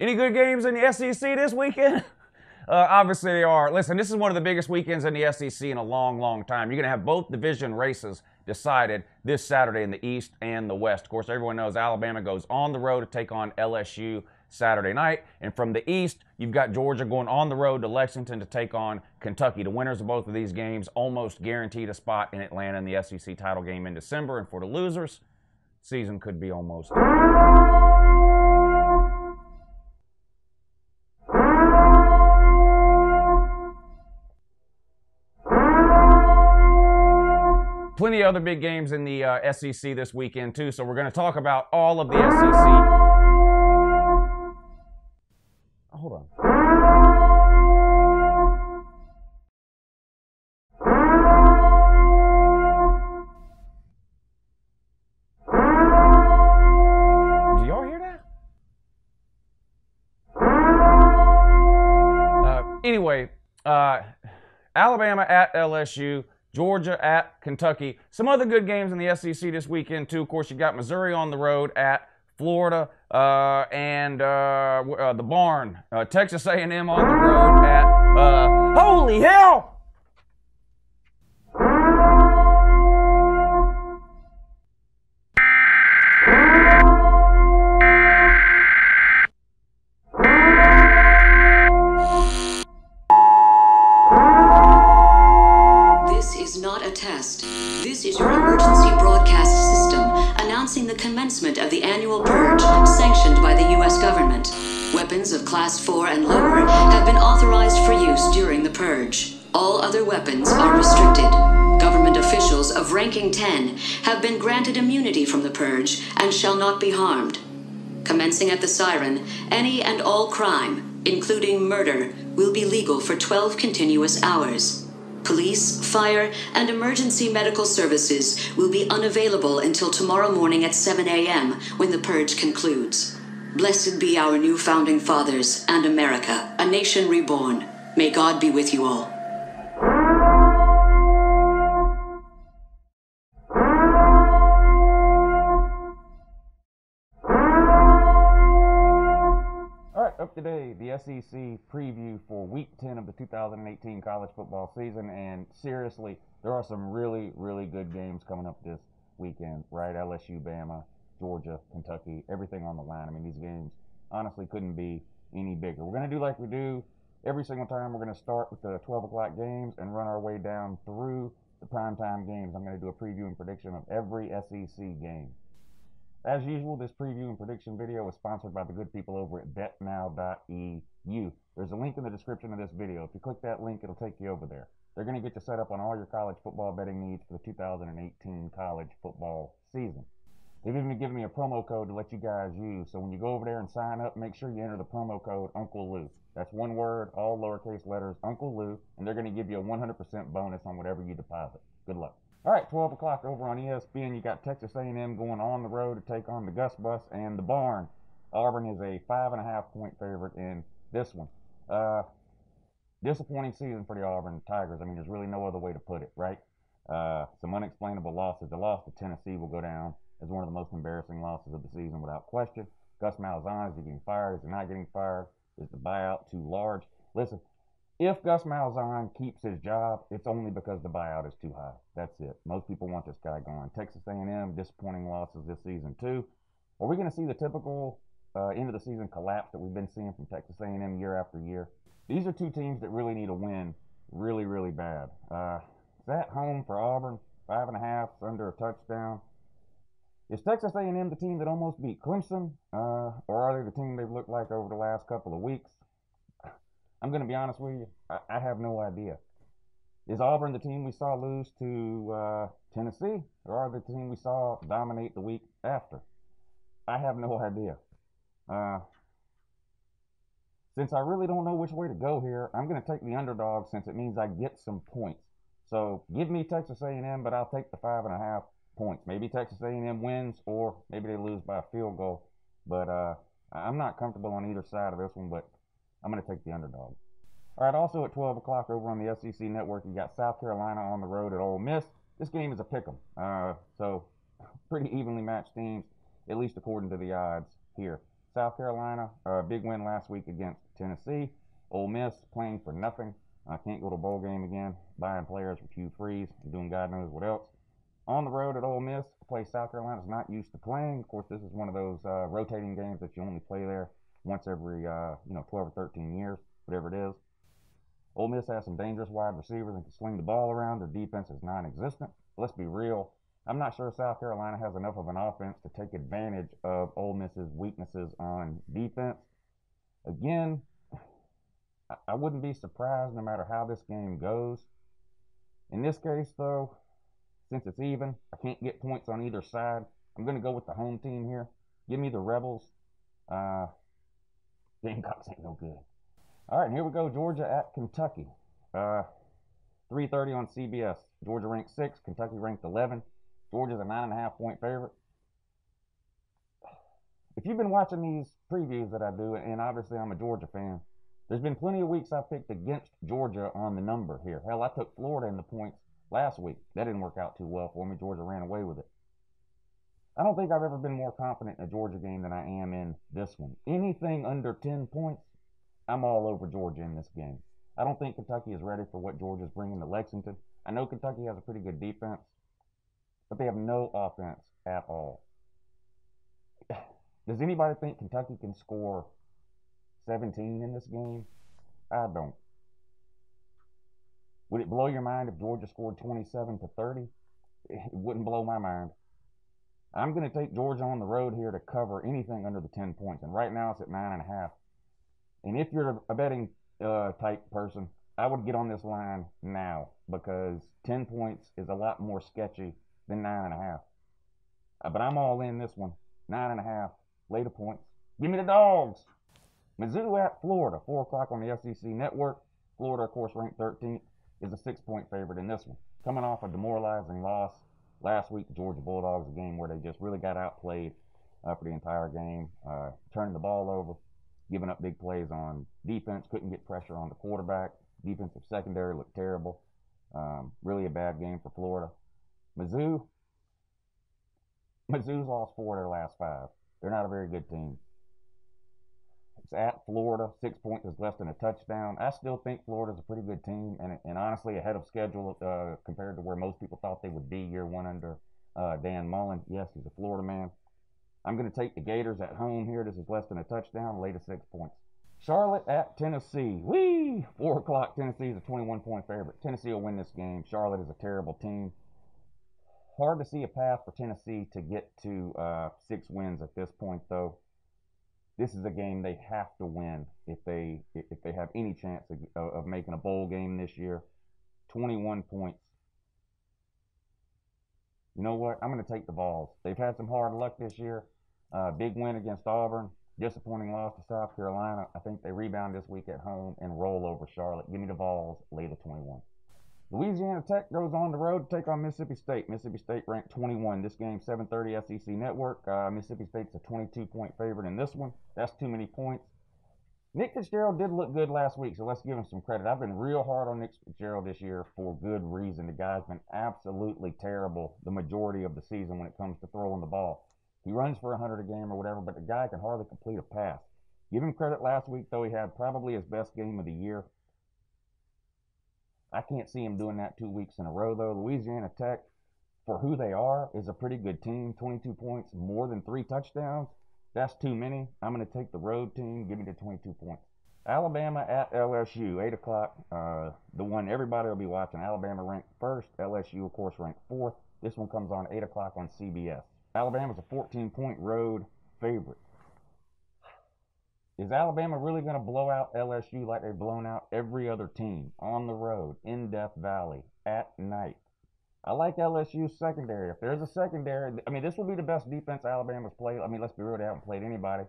Any good games in the SEC this weekend? Obviously they are. Listen, this is one of the biggest weekends in the SEC in a long, long time. You're going to have both division races decided this Saturday in the East and the West. Of course, everyone knows Alabama goes on the road to take on LSU Saturday night. And from the East, you've got Georgia going on the road to Lexington to take on Kentucky. The winners of both of these games almost guaranteed a spot in Atlanta in the SEC title game in December. And for the losers, season could be almost. Plenty of other big games in the SEC this weekend, too, so we're going to talk about all of the SEC. Hold on. Do y'all hear that? Anyway, Alabama at LSU. Georgia at Kentucky. Some other good games in the SEC this weekend, too. Of course, you got Missouri on the road at Florida and the Barn. Texas A&M on the road at... holy hell! This is your emergency broadcast system announcing the commencement of the annual purge sanctioned by the U.S. government. Weapons of Class 4 and lower have been authorized for use during the purge. All other weapons are restricted. Government officials of ranking 10 have been granted immunity from the purge and shall not be harmed. Commencing at the siren, any and all crime, including murder, will be legal for 12 continuous hours. Police, fire, and emergency medical services will be unavailable until tomorrow morning at 7 a.m. when the purge concludes. Blessed be our new founding fathers and America, a nation reborn. May God be with you all. Today, the SEC preview for Week 10 of the 2018 college football season, and seriously, there are some really, really good games coming up this weekend, right? LSU, Bama, Georgia, Kentucky, everything on the line. I mean, these games honestly couldn't be any bigger. We're going to do like we do every single time. We're going to start with the 12 o'clock games and run our way down through the primetime games. I'm going to do a preview and prediction of every SEC game. As usual, this preview and prediction video is sponsored by the good people over at betnow.eu. There's a link in the description of this video. If you click that link, it'll take you over there. They're going to get you set up on all your college football betting needs for the 2018 college football season. They've even given me a promo code to let you guys use. So when you go over there and sign up, make sure you enter the promo code UNCLELOU. That's one word, all lowercase letters, UNCLELOU, and they're going to give you a 100% bonus on whatever you deposit. Good luck. All right, 12 o'clock over on ESPN, you got Texas A&M going on the road to take on the Gus Bus and the Barn. Auburn is a 5.5-point favorite in this one. Disappointing season for the Auburn Tigers. I mean, there's really no other way to put it, right? Some unexplainable losses. The loss to Tennessee will go down as one of the most embarrassing losses of the season without question. Gus Malzahn, is he getting fired? Is he not getting fired? Is the buyout too large? Listen, if Gus Malzahn keeps his job, it's only because the buyout is too high. That's it. Most people want this guy gone. Texas A&M, disappointing losses this season too. Are we going to see the typical end of the season collapse that we've been seeing from Texas A&M year after year? These are two teams that really need a win really, really bad. Is that home for Auburn? 5.5, under a touchdown. Is Texas A&M the team that almost beat Clemson? Or are they the team they've looked like over the last couple of weeks? I'm going to be honest with you, I have no idea. Is Auburn the team we saw lose to Tennessee, or are they the team we saw dominate the week after? I have no idea. Since I really don't know which way to go here, I'm going to take the underdog since it means I get some points. So give me Texas A&M, but I'll take the 5.5 points. Maybe Texas A&M wins, or maybe they lose by a field goal. But I'm not comfortable on either side of this one, but I'm going to take the underdog. All right, also at 12 o'clock over on the SEC Network, you got South Carolina on the road at Ole Miss. This game is a pick'em, so pretty evenly matched teams, at least according to the odds here. South Carolina, big win last week against Tennessee. Ole Miss playing for nothing. I can't go to a bowl game again, buying players for Q3s, doing God knows what else. On the road at Ole Miss, a place South Carolina's not used to playing. Of course, this is one of those rotating games that you only play there once every 12 or 13 years, whatever it is. Ole Miss has some dangerous wide receivers and can sling the ball around. Their defense is non-existent. Let's be real. I'm not sure South Carolina has enough of an offense to take advantage of Ole Miss's weaknesses on defense. Again, I wouldn't be surprised no matter how this game goes. In this case, though, since it's even, I can't get points on either side. I'm going to go with the home team here. Give me the Rebels. Gamecocks ain't no good. All right, and here we go. Georgia at Kentucky. 3:30 on CBS. Georgia ranked 6, Kentucky ranked 11. Georgia's a 9.5-point favorite. If you've been watching these previews that I do, and obviously I'm a Georgia fan, there's been plenty of weeks I've picked against Georgia on the number here. Hell, I took Florida in the points last week. That didn't work out too well for me. Georgia ran away with it. I don't think I've ever been more confident in a Georgia game than I am in this one. Anything under 10 points, I'm all over Georgia in this game. I don't think Kentucky is ready for what Georgia's bringing to Lexington. I know Kentucky has a pretty good defense, but they have no offense at all. Does anybody think Kentucky can score 17 in this game? I don't. Would it blow your mind if Georgia scored 27-30? It wouldn't blow my mind. I'm going to take Georgia on the road here to cover anything under the 10 points, and right now it's at 9.5. And if you're a betting type person, I would get on this line now because 10 points is a lot more sketchy than 9.5. But I'm all in this one. 9.5. Lay the points. Give me the dogs. Mizzou at Florida. 4 o'clock on the SEC Network. Florida, of course, ranked 13th, is a 6-point favorite in this one. Coming off a demoralizing loss last week, the Georgia Bulldogs, a game where they just really got outplayed for the entire game, turning the ball over, giving up big plays on defense, couldn't get pressure on the quarterback. Defensive secondary looked terrible. Really a bad game for Florida. Mizzou's lost 4 of their last 5. They're not a very good team. It's at Florida. 6 points is less than a touchdown. I still think Florida's a pretty good team, and honestly ahead of schedule compared to where most people thought they would be year one under Dan Mullen. Yes, he's a Florida man. I'm going to take the Gators at home here. This is less than a touchdown. Lay to 6 points. Charlotte at Tennessee. Whee! 4 o'clock. Tennessee is a 21-point favorite. Tennessee will win this game. Charlotte is a terrible team. Hard to see a path for Tennessee to get to 6 wins at this point, though. This is a game they have to win if they have any chance of making a bowl game this year. 21 points. You know what? I'm going to take the Vols. They've had some hard luck this year. Big win against Auburn. Disappointing loss to South Carolina. I think they rebound this week at home and roll over Charlotte. Give me the Vols. Lay the 21. Louisiana Tech goes on the road to take on Mississippi State. Mississippi State ranked 21. This game, 7:30 SEC Network. Mississippi State's a 22-point favorite in this one. That's too many points. Nick Fitzgerald did look good last week, so let's give him some credit. I've been real hard on Nick Fitzgerald this year for good reason. The guy's been absolutely terrible the majority of the season when it comes to throwing the ball. He runs for 100 a game or whatever, but the guy can hardly complete a pass. Give him credit last week, though. He had probably his best game of the year. I can't see him doing that 2 weeks in a row, though. Louisiana Tech, for who they are, is a pretty good team. 22 points, more than 3 touchdowns. That's too many. I'm going to take the road team. Give me the 22 points. Alabama at LSU, 8 o'clock. The one everybody will be watching. Alabama ranked 1st. LSU, of course, ranked 4th. This one comes on 8 o'clock on CBS. Alabama's a 14-point road favorite. Is Alabama really going to blow out LSU like they've blown out every other team on the road, in Death Valley, at night? I like LSU's secondary. If there's a secondary, I mean, this will be the best defense Alabama's played. I mean, let's be real, they haven't played anybody.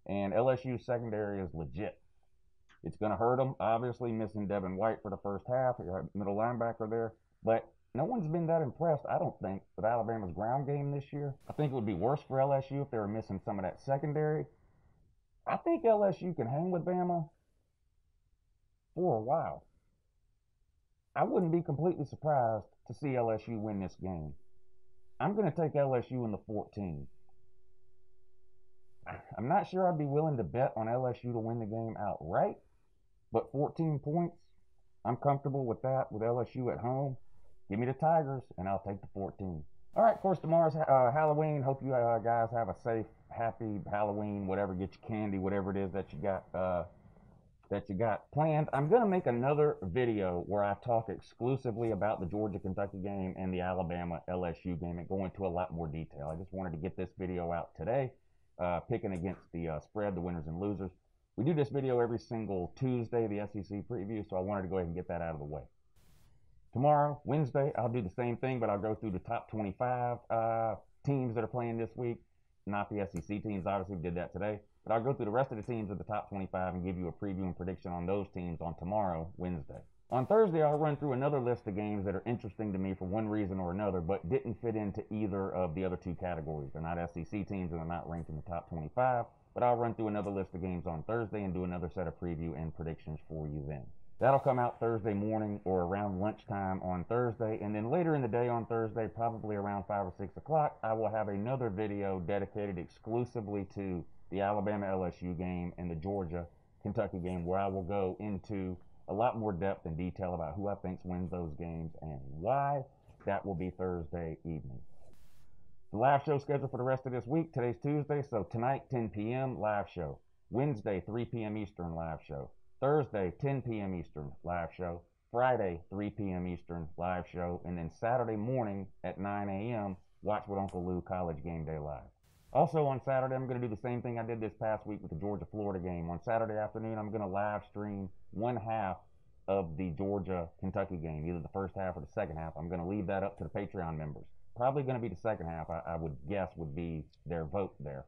And LSU's secondary is legit. It's going to hurt them, obviously, missing Devin White for the first half, middle linebacker there. But no one's been that impressed, I don't think, with Alabama's ground game this year. I think it would be worse for LSU if they were missing some of that secondary. I think LSU can hang with Bama for a while. I wouldn't be completely surprised to see LSU win this game. I'm going to take LSU in the 14. I'm not sure I'd be willing to bet on LSU to win the game outright, but 14 points, I'm comfortable with that with LSU at home. Give me the Tigers, and I'll take the 14. All right, of course, tomorrow's Halloween. Hope you guys have a safe, happy Halloween, whatever. Get your candy, whatever it is that you got planned. I'm going to make another video where I talk exclusively about the Georgia-Kentucky game and the Alabama-LSU game and go into a lot more detail. I just wanted to get this video out today, picking against the spread, the winners and losers. We do this video every single Tuesday, the SEC preview, so I wanted to go ahead and get that out of the way. Tomorrow, Wednesday, I'll do the same thing, but I'll go through the top 25 teams that are playing this week. Not the SEC teams, obviously, we did that today. But I'll go through the rest of the teams of the top 25 and give you a preview and prediction on those teams on tomorrow, Wednesday. On Thursday, I'll run through another list of games that are interesting to me for one reason or another, but didn't fit into either of the other two categories. They're not SEC teams and they're not ranked in the top 25, but I'll run through another list of games on Thursday and do another set of preview and predictions for you then. That'll come out Thursday morning or around lunchtime on Thursday, and then later in the day on Thursday, probably around 5 or 6 o'clock, I will have another video dedicated exclusively to the Alabama-LSU game and the Georgia-Kentucky game, where I will go into a lot more depth and detail about who I think wins those games and why. That will be Thursday evening. The live show schedule for the rest of this week. Today's Tuesday, so tonight, 10 p.m., live show. Wednesday, 3 p.m. Eastern, live show. Thursday, 10 p.m. Eastern, live show. Friday, 3 p.m. Eastern, live show. And then Saturday morning at 9 a.m., watch with Uncle Lou College Game Day Live. Also on Saturday, I'm going to do the same thing I did this past week with the Georgia-Florida game. On Saturday afternoon, I'm going to live stream one half of the Georgia-Kentucky game, either the first half or the second half. I'm going to leave that up to the Patreon members. Probably going to be the second half, I would guess, would be their vote there.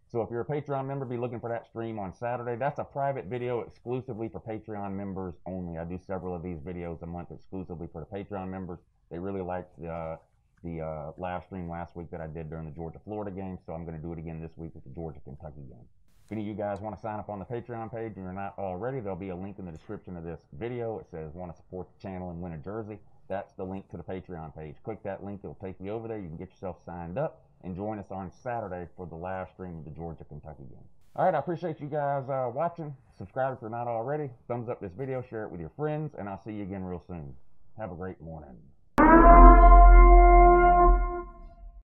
So if you're a Patreon member, be looking for that stream on Saturday. That's a private video exclusively for Patreon members only. I do several of these videos a month exclusively for the Patreon members. They really liked the live stream last week that I did during the Georgia-Florida game, so I'm going to do it again this week with the Georgia-Kentucky game. If any of you guys want to sign up on the Patreon page and you're not already, there'll be a link in the description of this video. It says, want to support the channel and win a jersey. That's the link to the Patreon page. Click that link. It'll take you over there. You can get yourself signed up and join us on Saturday for the live stream of the Georgia-Kentucky game. All right, I appreciate you guys watching. Subscribe if you're not already. Thumbs up this video. Share it with your friends, and I'll see you again real soon. Have a great morning.